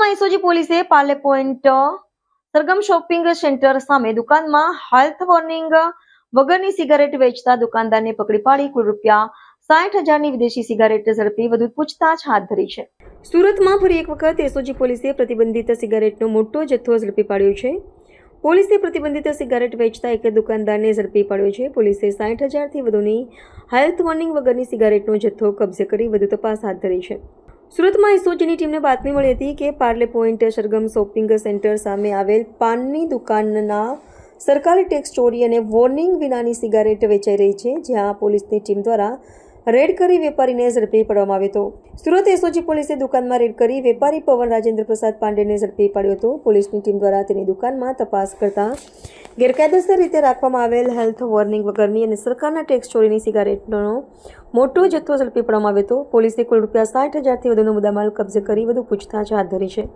સુરતમાં એસઓજી પોલીસે Parle point Sargam shopping centre સામે દુકાનમાં હેલ્થ વોર્નિંગ વગરની સિગારેટ વેચતા દુકાનદારને પકડી પાડી કુલ ₹60,000ની વિદેશી સિગારેટ ઝડપી વધુ પૂછતાછ હાથ ધરી છે. સુરતમાં ફરી એક વખત એસઓજી પોલીસે પ્રતિબંધિત સિગારેટનો મોટો જથ્થો ઝડપી પાડ્યો છે. પોલીસે પ્રતિબંધિત સિગારેટ વેચતા એક દુકાનદારને ઝડપી પાડ્યો છે. પોલીસે 60,000થી વધુની હેલ્થ વોર્નિંગ વગરની સિગારેટનો જથ્થો કબજે કરી વધુ તપાસ હાથ ધરી છે. સુરતમાં એસઓજીની ટીમને બાતમી મળી હતી કે Parle point Sargam shopping centre સામે આવેલ પાનની દુકાનના સરકારી ટેક્સ ચોરી અને વોર્નિંગ વિનાની સિગારેટ વેચાઈ રહી છે, જ્યાં પોલીસની ટીમ દ્વારા રેડ કરી વેપારીને ઝડપી પાડવામાં આવ્યો હતો. સુરત એસઓજી પોલીસે દુકાનમાં રેડ કરી વેપારી પવન રાજેન્દ્ર પ્રસાદ પાંડેને ઝડપી પાડ્યો હતો. પોલીસની ટીમ દ્વારા તેની દુકાનમાં તપાસ કરતા ગેરકાયદેસર રીતે રાખવામાં આવેલ હેલ્થ વોર્નિંગ વગરની અને સરકારના ટેક્સ ચોરીની સિગારેટનો મોટો જથ્થો ઝડપી પાડવામાં આવ્યો હતો. પોલીસે કુલ ₹60,000થી વધુનો મુદ્દામાલ કબજે કરી વધુ પૂછતાછ હાથ ધરી છે.